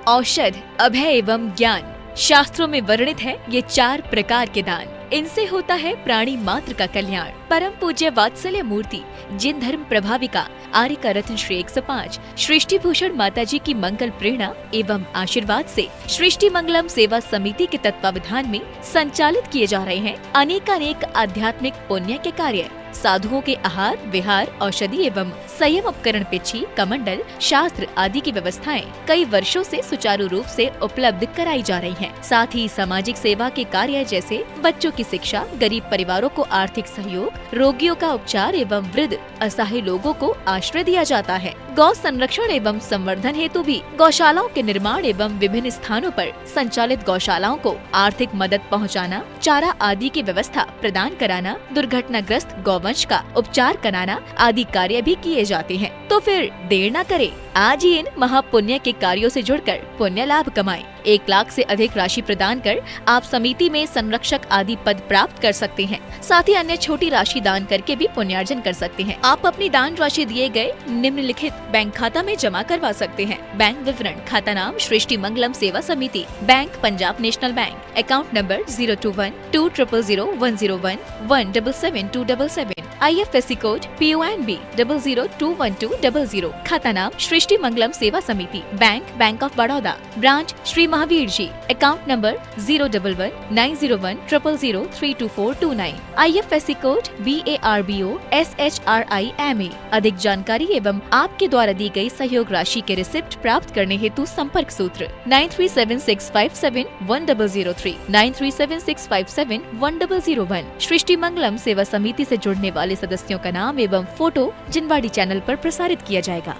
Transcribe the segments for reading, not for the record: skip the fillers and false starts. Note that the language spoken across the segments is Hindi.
औषध, अभय एवं ज्ञान। शास्त्रों में वर्णित है ये 4 प्रकार के दान। इनसे होता है प्राणी मात्र का कल्याण। परम पूज्य वात्सल्य मूर्ति जिन धर्म प्रभाविका आर्य रत्न श्री 105 सृष्टि भूषण माता जी की मंगल प्रेरणा एवं आशीर्वाद से सृष्टि मंगलम सेवा समिति के तत्वावधान में संचालित किए जा रहे हैं अनेकानेक आध्यात्मिक पुण्य के कार्य। साधुओं के आहार, विहार, औषधि एवं संयम उपकरण, पिछी, कमंडल, शास्त्र आदि की व्यवस्थाएं कई वर्षों से सुचारू रूप से उपलब्ध कराई जा रही हैं। साथ ही सामाजिक सेवा के कार्य जैसे बच्चों की शिक्षा, गरीब परिवारों को आर्थिक सहयोग, रोगियों का उपचार एवं वृद्ध असहाय लोगों को आश्रय दिया जाता है। गौ संरक्षण एवं संवर्धन हेतु भी गौशालाओं के निर्माण एवं विभिन्न स्थानों पर संचालित गौशालाओं को आर्थिक मदद पहुंचाना, चारा आदि की व्यवस्था प्रदान कराना, दुर्घटनाग्रस्त गौवंश का उपचार कराना आदि कार्य भी किए जाते हैं। तो फिर देर न करें, आज ही इन महापुण्य के कार्यों से जुड़कर पुण्य लाभ कमाएं। 1 लाख से अधिक राशि प्रदान कर आप समिति में संरक्षक आदि पद प्राप्त कर सकते हैं। साथ ही अन्य छोटी राशि दान करके भी पुण्यार्जन कर सकते हैं। आप अपनी दान राशि दिए गए निम्नलिखित बैंक खाता में जमा करवा सकते हैं। बैंक विवरण: खाता नाम Srishti Mangalam Seva Samiti, bank Punjab National Bank, account number 021200101777277, IFSC code PONB 0021200, खाता नाम Srishti Mangalam Seva Samiti, Bank of Baroda, branch Shri Mahavir ji, account number 0119010032429, IFSC code BARBO SHRIMA। अधिक जानकारी एवं आपके द्वारा दी गई सहयोग राशि के रिसिप्ट प्राप्त करने हेतु संपर्क सूत्र 9376571003, 9376571001। सृष्टि मंगलम सेवा समिति से जुड़ने वाले सदस्यों का नाम एवं फोटो जिनवाड़ी चैनल पर प्रसारित किया जाएगा।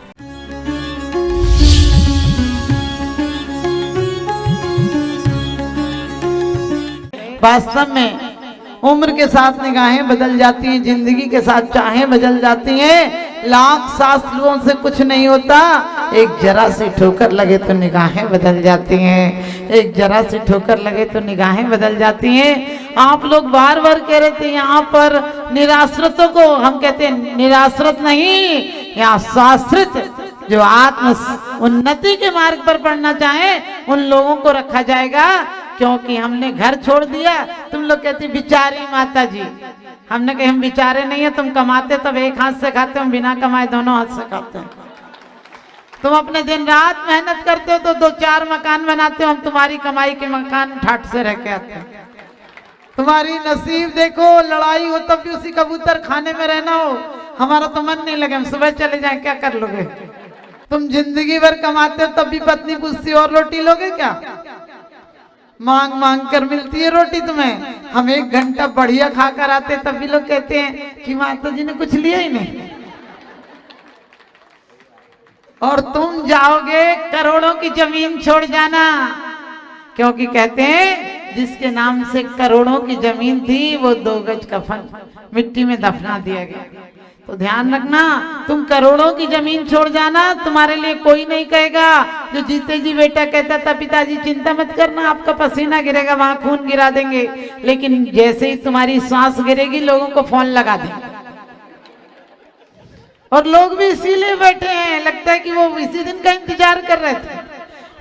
वास्तव में उम्र के साथ निगाहें बदल जाती हैं, जिंदगी के साथ चाहें बदल जाती हैं। लाख शास्त्रों से कुछ नहीं होता, एक जरा सी ठोकर लगे तो निगाहें बदल जाती हैं। एक जरा सी ठोकर लगे तो निगाहें बदल जाती हैं। आप लोग बार बार कह रहे थे यहाँ पर निराश्रितों को, हम कहते हैं निराश्रित नहीं, यहाँ शास्त्रित, जो आत्म उन्नति के मार्ग पर पढ़ना चाहे उन लोगों को रखा जाएगा। क्योंकि हमने घर छोड़ दिया, तुम लोग कहती बिचारी माता जी। हमने कहा हम बिचारे नहीं है, तुम कमाते तब एक हाथ से खाते, हम बिना कमाए दोनों हाथ से खाते हैं। तुम अपने दिन रात मेहनत करते हो तो 2-4 मकान बनाते हो, हम तुम्हारी कमाई के मकान ठाट से रह के आते हैं। तुम्हारी नसीब देखो, लड़ाई हो तब भी उसी कबूतर खाने में रहना हो, हमारा तो मन नहीं लगे, हम सुबह चले जाए, क्या कर लोगे? तुम जिंदगी भर कमाते हो तब भी पत्नी पूछती और रोटी लोगे क्या? मांग मांग कर मिलती है रोटी तुम्हें। हम 1 घंटा बढ़िया खाकर आते तब भी लोग कहते हैं कि माता जी ने कुछ लिया ही नहीं। और तुम जाओगे करोड़ों की जमीन छोड़ जाना, क्योंकि कहते हैं जिसके नाम से करोड़ों की जमीन थी वो 2 गज कफन मिट्टी में दफना दिया गया। तो ध्यान रखना, तुम करोड़ों की जमीन छोड़ जाना, तुम्हारे लिए कोई नहीं कहेगा। जो जीते जी बेटा कहता था पिताजी चिंता मत करना, आपका पसीना गिरेगा वहां खून गिरा देंगे, लेकिन जैसे ही तुम्हारी सांस गिरेगी लोगों को फोन लगा देंगे। और लोग भी इसीलिए बैठे हैं, लगता है कि वो इसी दिन का इंतजार कर रहे थे।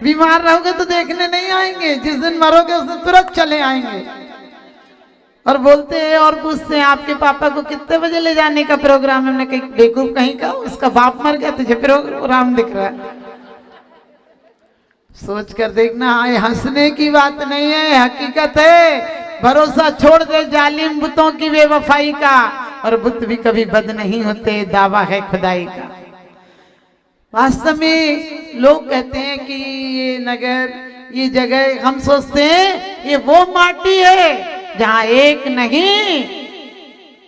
बीमार रहोगे तो देखने नहीं आएंगे, जिस दिन मरोगे उस दिन तुरंत चले आएंगे। और बोलते हैं और पूछते हैं आपके पापा को कितने बजे ले जाने का प्रोग्राम है? हमने कहीं बेवकूफ कहीं का, उसका बाप मर गया, तुझे प्रोग्राम दिख रहा है। सोच कर देखना, हंसने की बात नहीं है, हकीकत है। भरोसा छोड़ दे जालिम बुतों की बेवफाई का, और बुत भी कभी बद नहीं होते, दावा है खुदाई का। वास्तव में लोग कहते हैं कि ये नगर, ये जगह, हम सोचते हैं ये वो माटी है जहाँ एक नहीं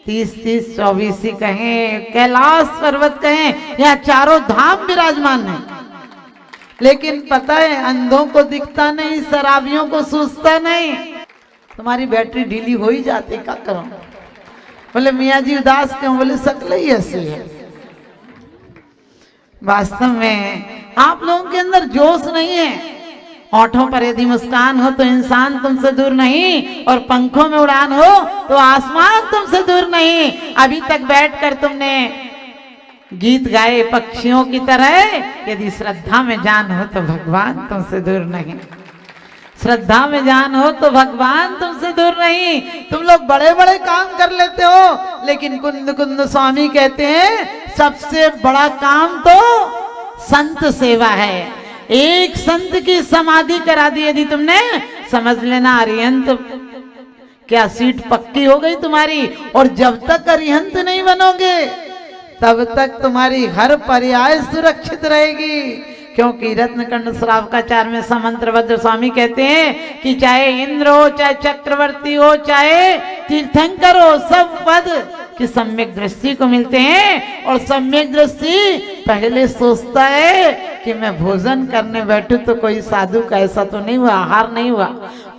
30-30, 24 कहें, कैलाश पर्वत कहें, या चारों धाम विराजमान है। लेकिन पता है अंधों को दिखता नहीं, शराबियों को सूझता नहीं। तुम्हारी बैटरी ढीली हो ही जाती, क्या करो? बोले मियाँ जी उदास क्यों? बोले शक्ल ही ऐसी है। वास्तव में आप लोगों के अंदर जोश नहीं है। होठों पर यदि मुस्कान हो तो इंसान तुमसे दूर नहीं, और पंखों में उड़ान हो तो आसमान तुमसे दूर नहीं। अभी तक बैठकर तुमने गीत गाए पक्षियों की तरह। यदि श्रद्धा में जान हो तो भगवान तुमसे दूर नहीं, श्रद्धा में जान हो तो भगवान तुमसे दूर नहीं। तुम लोग बड़े बड़े काम कर लेते हो, लेकिन कुंद कुंद स्वामी कहते हैं सबसे बड़ा काम तो संत सेवा है। एक संत की समाधि करा दी यदि तुमने, समझ लेना अरिहंत क्या सीट पक्की हो गई तुम्हारी। और जब तक अरिहंत नहीं बनोगे तब तक तुम्हारी हर पर्याय सुरक्षित रहेगी। क्योंकि रत्नकंड श्रावकाचार्य में समंत्रभद्र स्वामी कहते हैं कि चाहे इंद्र हो, चाहे चक्रवर्ती हो, चाहे तीर्थंकर हो, सब पद कि सम्यक दृष्टि को मिलते हैं। और सम्यक दृष्टि पहले सोचता है कि मैं भोजन करने बैठूं तो कोई साधु का ऐसा तो नहीं हुआ, आहार नहीं हुआ।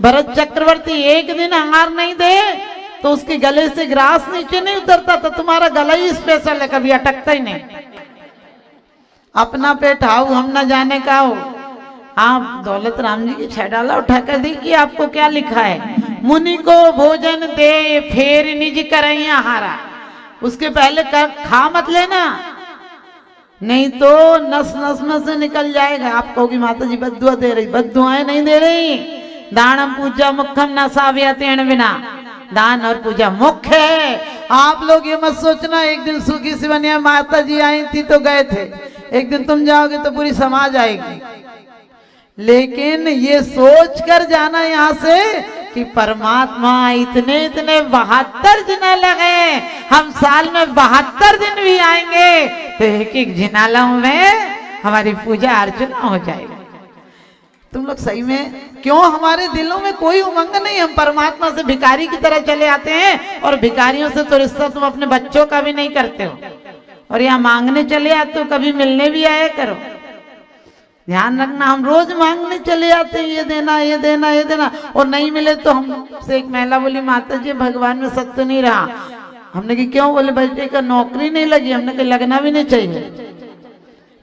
भरत चक्रवर्ती एक दिन आहार नहीं दे तो उसके गले से ग्रास नीचे नहीं उतरता, तो तुम्हारा गला ही स्पेशल है, कभी अटकता ही नहीं। अपना पेट हाउ हम न जाने का हो। आप दौलत राम जी की छैडाला उठाकर देखिए आपको क्या लिखा है, मुनि को भोजन दे फेर निज करई आहारा। उसके पहले खा मत लेना, नहीं तो नस नस में से निकल जाएगा। आप कहोगी माता जी बद्दुआ दे रही, बद्दुआएं नहीं दे रही। दानम पूजा मुखम न साव्यतेन बिना, दान और पूजा मुख्य है। आप लोग ये मत सोचना एक दिन सूखी सी बनिया माता जी आई थी तो गए थे, एक दिन तुम जाओगे तो पूरी समाज आएगी। लेकिन ये सोच कर जाना यहाँ से कि परमात्मा इतने इतने 72 जिनाला है, हम साल में 72 दिन भी आएंगे तो एक एक जिनालों में हमारी पूजा अर्चना हो जाएगी। तुम लोग सही में क्यों, हमारे दिलों में कोई उमंग नहीं, हम परमात्मा से भिखारी की तरह चले आते हैं। और भिखारियों से तो रिश्ता तुम अपने बच्चों का भी नहीं करते हो, और यहाँ मांगने चले आते हो, कभी मिलने भी आया करो। ध्यान रखना, हम रोज मांगने चले आते हैं, ये देना ये देना ये देना, और नहीं मिले तो हमसे एक महिला बोली माता जी भगवान में सत्य नहीं रहा। हमने कहा क्यों? बोले बेटे का नौकरी नहीं लगी। हमने कहा लगना भी नहीं चाहिए,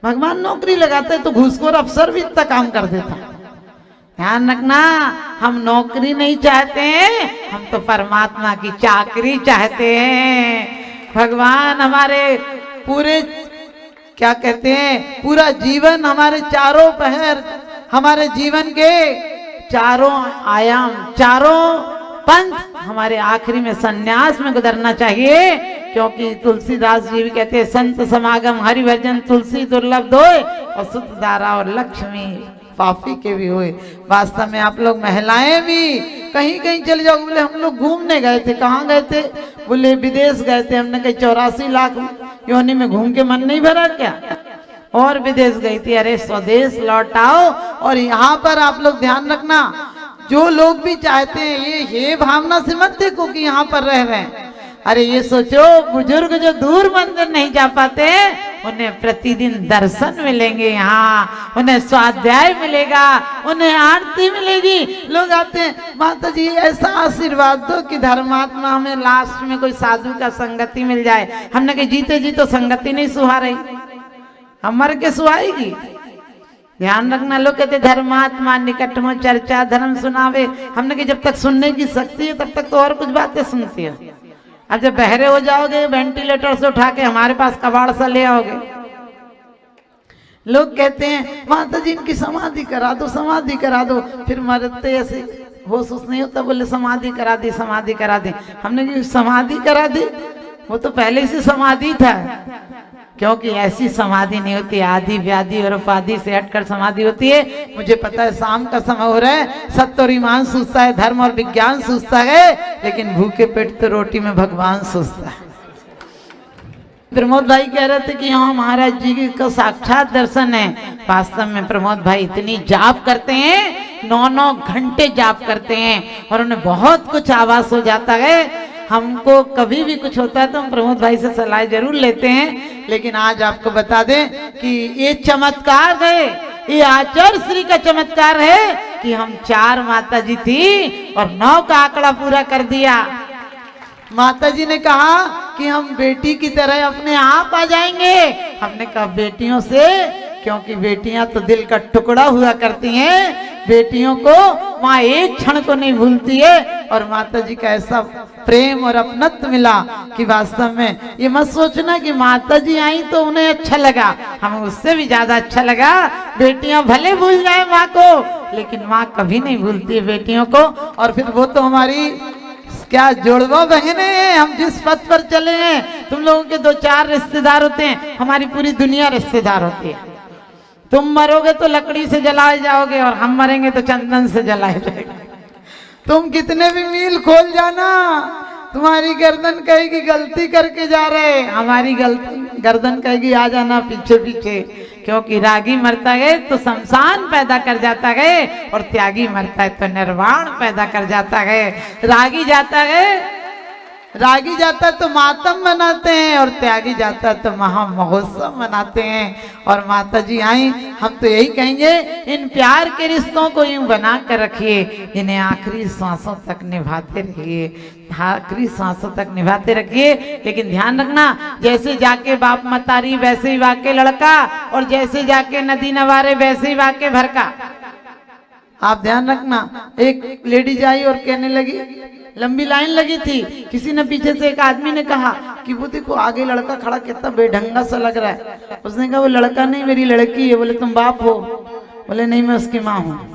भगवान नौकरी लगाते तो घूसखोर अफसर भी इतना काम कर देता। ध्यान रखना, हम नौकरी नहीं चाहते हैं, हम तो परमात्मा की चाकरी चाहते हैं। भगवान हमारे पूरे क्या कहते हैं, पूरा जीवन हमारे चारों पहर, हमारे जीवन के चारों आयाम, चारों पंथ हमारे आखिरी में सन्यास में गुजरना चाहिए। क्योंकि तुलसीदास जी भी कहते हैं संत समागम हरिभजन तुलसी दुर्लभ दोय, और शुद्ध धारा और लक्ष्मी पापी के भी हुए। वास्तव में आप लोग महिलाएं भी कहीं कहीं चले जाओ, बोले हम लोग घूमने गए थे। कहाँ गए थे? बोले विदेश गए थे। हमने कहा 84 लाख योनि में घूम के मन नहीं भरा क्या? और विदेश गई थी। अरे स्वदेश लौट आओ। और यहाँ पर आप लोग ध्यान रखना, जो लोग भी चाहते हैं ये भावना से मत देखो कि यहाँ पर रह रहे हैं। अरे ये सोचो बुजुर्ग जो दूर मंदिर नहीं जा पाते उन्हें प्रतिदिन दर्शन मिलेंगे, यहाँ उन्हें स्वाध्याय मिलेगा, उन्हें आरती मिलेगी। लोग आते हैं माता जी ऐसा आशीर्वाद दो कि धर्मात्मा हमें लास्ट में कोई साधु का संगति मिल जाए। हमने कहा जीते जी तो संगति नहीं सुहा रही, हम मर के सुहाएगी। ध्यान रखना, लोग कहते धर्मात्मा निकट में चर्चा धर्म सुनावे। हमने कहा जब तक सुनने की शक्ति है तब तक तो और कुछ बातें सुनती है। अब जब बहरे हो जाओगे वेंटिलेटर से उठा के हमारे पास कबाड़ सा ले आओगे। लोग कहते हैं माता जी इनकी समाधि करा दो, समाधि करा दो। फिर मरते ऐसे होश नहीं होता, बोले समाधि करा दी, समाधि करा दी। हमने कहा समाधि करा दी, वो तो पहले से समाधि था। क्योंकि ऐसी समाधि नहीं होती, आदि व्याधि और उपाधि से हटकर समाधि होती है। मुझे पता है शाम का समय हो रहा है, सत्य और ईमान सूझता है, धर्म और विज्ञान सूझता है, लेकिन भूखे पेट तो रोटी में भगवान सूझता है। प्रमोद भाई कह रहे थे कि हाँ महाराज जी का साक्षात दर्शन है। वास्तव में प्रमोद भाई इतनी जाप करते हैं, 9-9 घंटे जाप करते हैं, और उन्हें बहुत कुछ आवास हो जाता है। हमको कभी भी कुछ होता है तो हम प्रमोद भाई से सलाह जरूर लेते हैं। लेकिन आज आपको बता दें कि ये चमत्कार है, ये आचार्य श्री का चमत्कार है कि हम 4 माता जी थी और 9 का आंकड़ा पूरा कर दिया। माता जी ने कहा कि हम बेटी की तरह अपने आप आ जाएंगे। हमने कहा बेटियों से, क्योंकि बेटियां तो दिल का टुकड़ा हुआ करती हैं, बेटियों को माँ एक क्षण को नहीं भूलती है। और माता जी का ऐसा प्रेम और अपनत्व मिला कि वास्तव में ये मत सोचना कि माता जी आई तो उन्हें अच्छा लगा, हमें उससे भी ज्यादा अच्छा लगा। बेटियां भले भूल जाए माँ को, लेकिन माँ कभी नहीं भूलती है बेटियों को। और फिर वो तो हमारी क्या जुड़वा बहने हैं। हम जिस पथ पर चले हैं, तुम लोगों के 2-4 रिश्तेदार होते हैं, हमारी पूरी दुनिया रिश्तेदार होती है। तुम मरोगे तो लकड़ी से जलाए जाओगे और हम मरेंगे तो चंदन से जलाए जाएंगे। तुम कितने भी मील खोल जाना, तुम्हारी गर्दन कहेगी गलती करके जा रहे, हमारी गर्दन कहेगी आ जाना पीछे पीछे। क्योंकि रागी मरता है तो शमशान पैदा कर जाता है, और त्यागी मरता है तो निर्वाण पैदा कर जाता है। रागी जाता है तो मातम मनाते हैं, और त्यागी जाता है तो महा महोत्सव मनाते हैं। और माता जी आई, हम तो यही कहेंगे, इन प्यार के रिश्तों को यूं बना कर रखिए, इन्हें आखिरी सांसों तक निभाते रहिए, आखिरी सांसों तक निभाते रखिए। लेकिन ध्यान रखना, जैसे जाके बाप मतारी वैसे ही वाके लड़का, और जैसे जाके नदी नवारे वैसे ही वाके भरका। आप ध्यान रखना। एक लेडीज आई और कहने लगी, लंबी लाइन लगी थी, किसी ने पीछे से एक आदमी ने कहा कि वो देखो आगे लड़का खड़ा, कितना बेढंगा सा लग रहा है। उसने कहा वो लड़का नहीं, मेरी लड़की है। बोले तुम बाप हो? बोले नहीं, मैं उसकी माँ हूँ।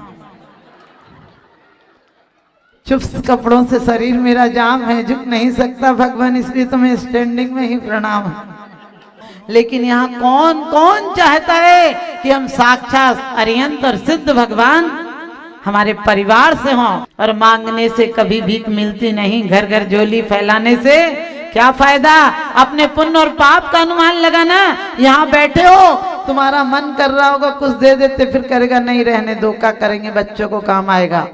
चुप्त कपड़ों से शरीर मेरा जाम है, झुक नहीं सकता भगवान, इसलिए तुम्हें स्टैंडिंग में ही प्रणाम। लेकिन यहाँ कौन कौन चाहता है कि हम साक्षात अरिहंत और सिद्ध भगवान हमारे परिवार से हों। और मांगने से कभी भीख मिलती नहीं, घर घर झोली फैलाने से क्या फायदा। अपने पुण्य और पाप का अनुमान लगाना। यहाँ बैठे हो, तुम्हारा मन कर रहा होगा कुछ दे देते, फिर करेगा नहीं रहने दो, क्या करेंगे, बच्चों को काम आएगा,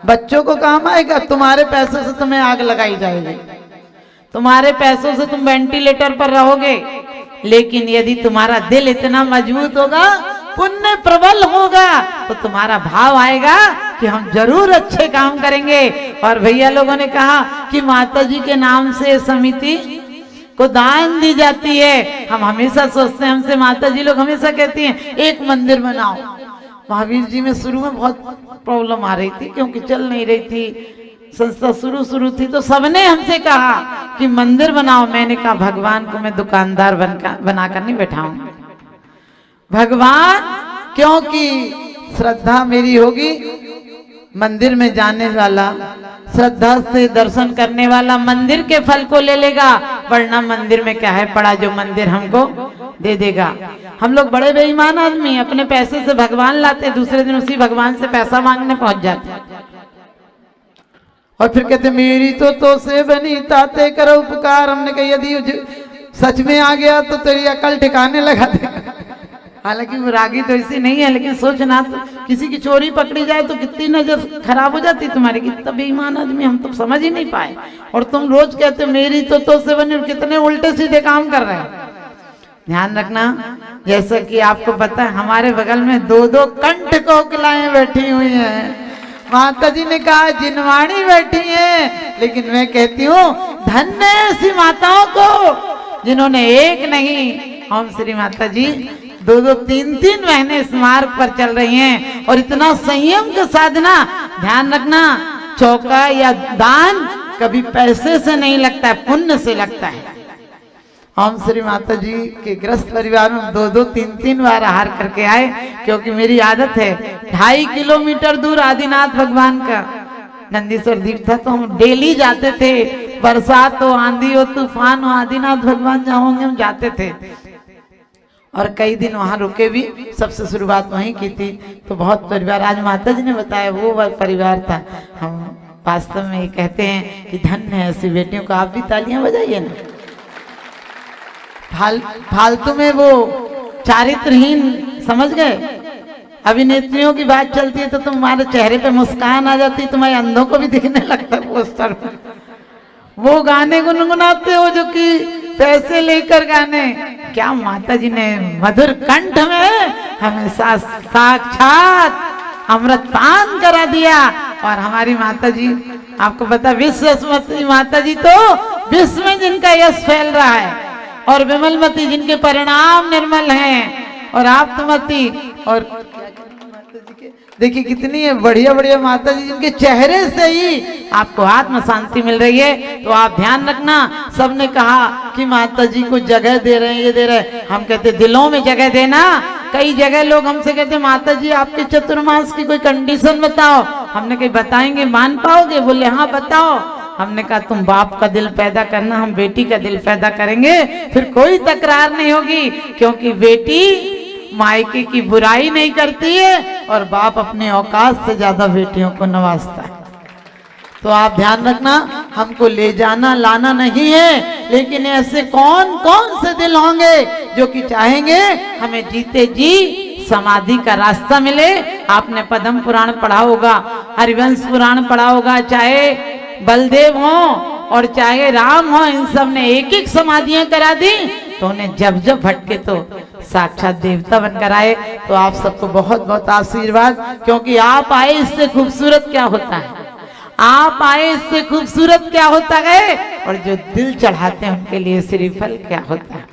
बच्चों को काम आएगा। तुम्हारे पैसों से तुम्हें आग लगाई जाएगी, तुम्हारे पैसों से तुम वेंटिलेटर पर रहोगे। लेकिन यदि तुम्हारा दिल इतना मजबूत होगा, पुण्य प्रबल होगा, तो तुम्हारा भाव आएगा कि हम जरूर अच्छे काम करेंगे। और भैया लोगों ने कहा कि माता जी के नाम से समिति को दान दी जाती है। हम हमेशा सोचते हैं, हमसे माता जी लोग हमेशा कहती हैं एक मंदिर बनाओ। महावीर जी में शुरू में बहुत प्रॉब्लम आ रही थी, क्योंकि चल नहीं रही थी संस्था, शुरू थी, तो सबने हमसे कहा कि मंदिर बनाओ। मैंने कहा भगवान को मैं दुकानदार बनाकर नहीं बैठाऊंगा। भगवान, क्योंकि श्रद्धा मेरी होगी, मंदिर में जाने वाला, श्रद्धा से दर्शन करने वाला मंदिर के फल को ले लेगा, वरना मंदिर में क्या है पड़ा जो मंदिर हमको दे देगा। हम लोग बड़े बेईमान आदमी, अपने पैसे से भगवान लाते, दूसरे दिन उसी भगवान से पैसा मांगने पहुंच जाते, और फिर कहते मेरी तो से बनी ताते करो उपकार। हमने कहा यदि सच में आ गया तो तेरी अकल ठिकाने लगा दे। हालांकि वो रागी तो ऐसी नहीं है, लेकिन सोचना, तो किसी की चोरी पकड़ी जाए तो कितनी नजर खराब हो जाती तुम्हारी, कितना बेईमान आदमी, हम तो समझ ही नहीं पाए। और तुम रोज कहते मेरी तो से बनी, कितने उल्टे सीधे काम कर रहे हैं। ध्यान रखना, जैसा कि आपको पता है हमारे बगल में 2-2 कंठ कोकिलाएं बैठी हुई हैं। माता जी ने कहा जिनवाणी बैठी है, लेकिन मैं कहती हूँ धन्य ऐसी माताओं को जिन्होंने एक नहीं, हम श्री माता जी 2-2, 3-3 महीने इस मार्ग पर चल रही हैं। और इतना संयम का साधना। ध्यान रखना, चौका या दान कभी पैसे से नहीं लगता है, पुण्य से लगता है। हम श्री माता जी के ग्रस्त परिवार में 2-2, 3-3 बार आहार करके आए, क्योंकि मेरी आदत है। 2.5 किलोमीटर दूर आदिनाथ भगवान का नंदीश्वर द्वीप था, तो हम डेली जाते थे। बरसात हो, आंधी हो, तूफान हो, आदिनाथ भगवान जहाँ होंगे हम जाते थे, और कई दिन वहाँ रुके भी। सबसे शुरुआत वहीं की थी। तो बहुत परिवार, आज माता जी ने बताया वो परिवार था। हम वास्तव में ये कहते हैं कि धन्य है ऐसी बेटियों को। आप भी तालियां बजाइए ना। फालतू में वो चारित्रहीन, समझ गए, अभिनेत्रियों की बात चलती है तो तुम्हारे चेहरे पे मुस्कान आ जाती है, तुम्हारे अंधों को भी दिखने लगता है पोस्टर पर। वो गाने गुनगुनाते हो जो कि पैसे लेकर गाने, क्या माता जी ने मधुर कंठ में हमें साक्षात अमृत पान करा दिया। और हमारी माता जी, आपको पता, विश्वमती माता जी तो विश्व में जिनका यश फैल रहा है, और विमलमती जिनके परिणाम निर्मल हैं, और आप्तमती और देखिए कितनी है बढ़िया बढ़िया माता जी, जिनके चेहरे से ही आपको आत्म शांति मिल रही है। तो आप ध्यान रखना, सबने कहा कि माता जी को जगह दे रहे हैं, ये दे रहे हैं। हम कहते दिलों में जगह देना। कई जगह लोग हमसे कहते माता जी आपके चतुर्मास की कोई कंडीशन बताओ। हमने कही बताएंगे, मान पाओगे? बोले हाँ बताओ। हमने कहा तुम बाप का दिल पैदा करना, हम बेटी का दिल पैदा करेंगे, फिर कोई तकरार नहीं होगी। क्योंकि बेटी मायके की बुराई नहीं करती है और बाप अपने औकात से ज्यादा बेटियों को नवाजता है। तो आप ध्यान रखना, हमको ले जाना लाना नहीं है, लेकिन ऐसे कौन कौन से दिल होंगे जो कि चाहेंगे हमें जीते जी समाधि का रास्ता मिले। आपने पद्म पुराण पढ़ा होगा, हरिवंश पुराण पढ़ा होगा, चाहे बलदेव हो और चाहे राम हो, इन सब ने एक एक समाधियां करा दी, तो उन्हें जब जब भटके तो साक्षात देवता बनकर आए। तो आप सबको बहुत बहुत आशीर्वाद, क्योंकि आप आए इससे खूबसूरत क्या होता है, आप आए इससे खूबसूरत क्या होता है, और जो दिल चढ़ाते हैं उनके लिए श्रीफल क्या होता है।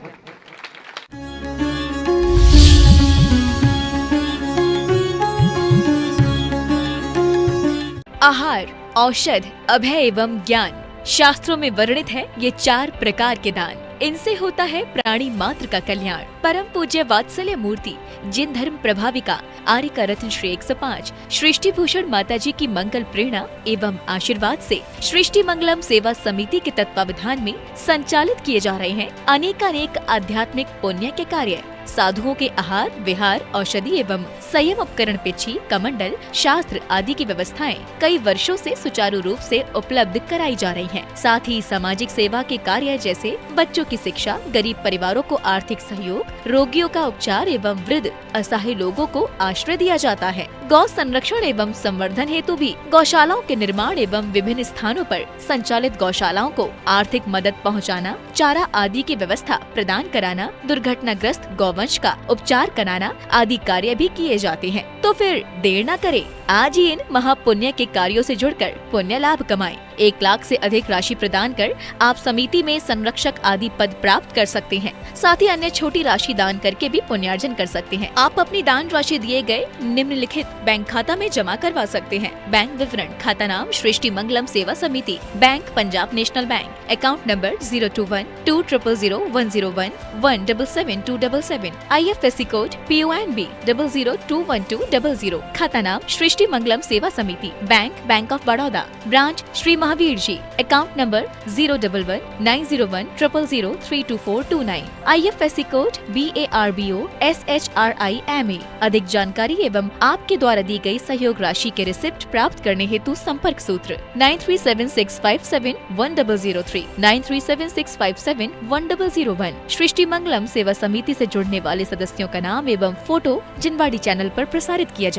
आहार, औषध, अभय एवं ज्ञान, शास्त्रों में वर्णित है ये 4 प्रकार के दान। इनसे होता है प्राणी मात्र का कल्याण। परम पूज्य वात्सल्य मूर्ति जिन धर्म प्रभाविका आर्यका रत्न श्री 105 सृष्टि भूषण माता जी की मंगल प्रेरणा एवं आशीर्वाद से सृष्टि मंगलम सेवा समिति के तत्वावधान में संचालित किए जा रहे हैं अनेकानेक आध्यात्मिक पुण्य के कार्य। साधुओं के आहार विहार, औषधि एवं संयम उपकरण, पिछी, कमंडल, शास्त्र आदि की व्यवस्थाएं कई वर्षों से सुचारू रूप से उपलब्ध कराई जा रही हैं। साथ ही सामाजिक सेवा के कार्य जैसे बच्चों की शिक्षा, गरीब परिवारों को आर्थिक सहयोग, रोगियों का उपचार एवं वृद्ध असहाय लोगों को आश्रय दिया जाता है। गौ संरक्षण एवं संवर्धन हेतु भी गौशालाओं के निर्माण एवं विभिन्न स्थानों पर संचालित गौशालाओं को आर्थिक मदद पहुंचाना, चारा आदि की व्यवस्था प्रदान कराना, दुर्घटनाग्रस्त गौवंश का उपचार कराना आदि कार्य भी किए जाते हैं। तो फिर देर न करें, आज ही इन महापुण्य के कार्यों से जुड़कर पुण्य लाभ कमाएं। 1 लाख से अधिक राशि प्रदान कर आप समिति में संरक्षक आदि पद प्राप्त कर सकते हैं। साथ ही अन्य छोटी राशि दान करके भी पुण्यार्जन कर सकते हैं। आप अपनी दान राशि दिए गए निम्नलिखित बैंक खाता में जमा करवा सकते हैं। बैंक विवरण: खाता नाम Srishti Mangalam Seva Samiti, bank Punjab National Bank, account number 021-2001-177-277, IFSC code PONB 0021200, खाता नाम Srishti Mangalam Seva Samiti, Bank of Baroda, branch Shri Mahavir ji, account number 011-901-000-32429, IFSC code BARBO SHRIMA। अधिक जानकारी एवं आपके द्वारा दी गई सहयोग राशि के रिसिप्ट प्राप्त करने हेतु संपर्क सूत्र 9376571003, 9376571001। सृष्टि मंगलम सेवा समिति से जुड़ने वाले सदस्यों का नाम एवं फोटो जिनवाड़ी चैनल पर प्रसारित किया